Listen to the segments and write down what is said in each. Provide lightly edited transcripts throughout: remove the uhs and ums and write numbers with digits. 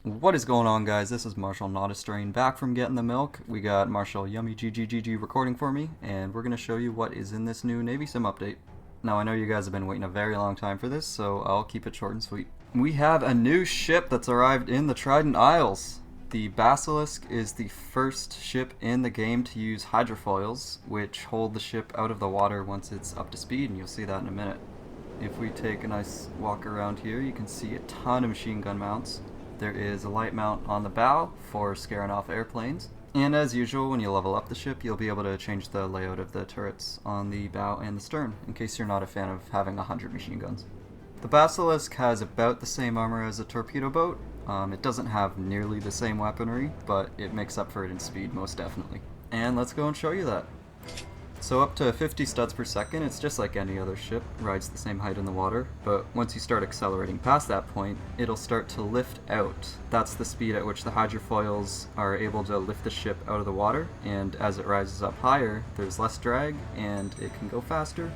What is going on, guys? This is Marshall Not a Strain back from Getting the Milk. We got Marshall Yummy GGGG recording for me, and we're going to show you what is in this new Navy Sim update. Now, I know you guys have been waiting a very long time for this, so I'll keep it short and sweet. We have a new ship that's arrived in the Trident Isles. The Basilisk is the first ship in the game to use hydrofoils, which hold the ship out of the water once it's up to speed, and you'll see that in a minute. If we take a nice walk around here, you can see a ton of machine gun mounts. There is a light mount on the bow for scaring off airplanes. And as usual, when you level up the ship, you'll be able to change the layout of the turrets on the bow and the stern, in case you're not a fan of having 100 machine guns. The Basilisk has about the same armor as a Torpedo Boat. It doesn't have nearly the same weaponry, but it makes up for it in speed most definitely. And let's go and show you that. So up to 50 studs per second, it's just like any other ship, rides the same height in the water, but once you start accelerating past that point, it'll start to lift out. That's the speed at which the hydrofoils are able to lift the ship out of the water, and as it rises up higher, there's less drag, and it can go faster,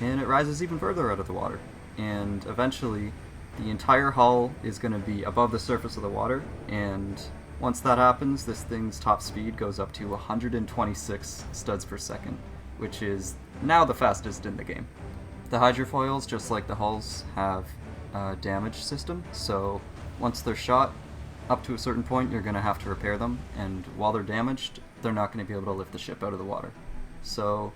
and it rises even further out of the water. And eventually, the entire hull is going to be above the surface of the water, and once that happens, this thing's top speed goes up to 126 studs per second, which is now the fastest in the game. The hydrofoils, just like the hulls, have a damage system, so once they're shot, up to a certain point you're going to have to repair them, and while they're damaged, they're not going to be able to lift the ship out of the water. So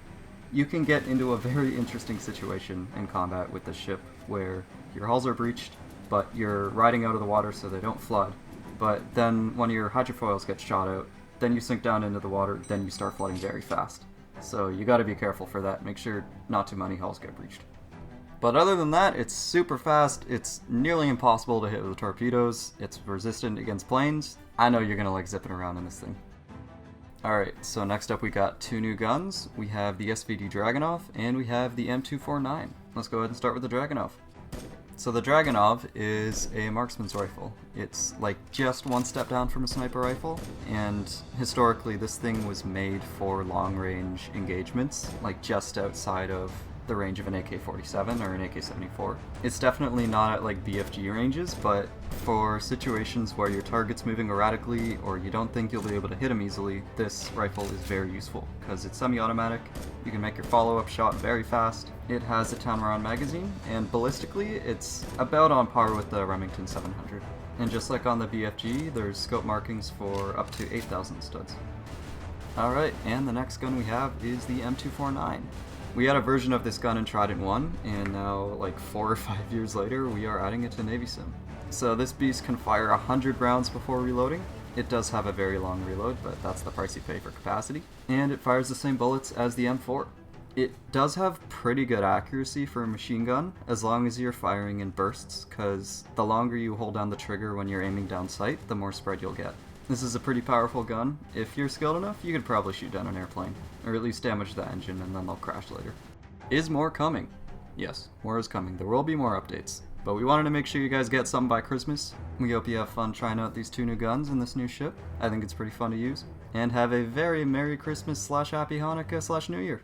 you can get into a very interesting situation in combat with the ship, where your hulls are breached, but you're riding out of the water so they don't flood, but then when your hydrofoils get shot out, then you sink down into the water, then you start flooding very fast. So you gotta be careful for that, make sure not too many hulls get breached. But other than that, it's super fast, it's nearly impossible to hit with torpedoes, it's resistant against planes. I know you're gonna like zipping around in this thing. Alright, so next up we got two new guns. We have the SVD Dragunov, and we have the M249. Let's go ahead and start with the Dragunov. So the Dragunov is a marksman's rifle. It's like just one step down from a sniper rifle, and historically this thing was made for long-range engagements, like just outside of the range of an AK-47 or an AK-74. It's definitely not at like BFG ranges, but for situations where your target's moving erratically or you don't think you'll be able to hit them easily, this rifle is very useful because it's semi-automatic. You can make your follow-up shot very fast. It has a 10-round magazine, and ballistically it's about on par with the Remington 700. And just like on the BFG, there's scope markings for up to 8,000 studs. Alright, and the next gun we have is the M249. We had a version of this gun in Trident 1, and now, like 4 or 5 years later, we are adding it to Navy Sim. So this beast can fire 100 rounds before reloading. It does have a very long reload, but that's the price you pay for capacity. And it fires the same bullets as the M4. It does have pretty good accuracy for a machine gun, as long as you're firing in bursts, because the longer you hold down the trigger when you're aiming down sight, the more spread you'll get. This is a pretty powerful gun. If you're skilled enough, you could probably shoot down an airplane, or at least damage the engine and then they'll crash later. Is more coming? Yes, more is coming. There will be more updates, but we wanted to make sure you guys get something by Christmas. We hope you have fun trying out these two new guns and this new ship. I think it's pretty fun to use. And have a very Merry Christmas / Happy Hanukkah / New Year.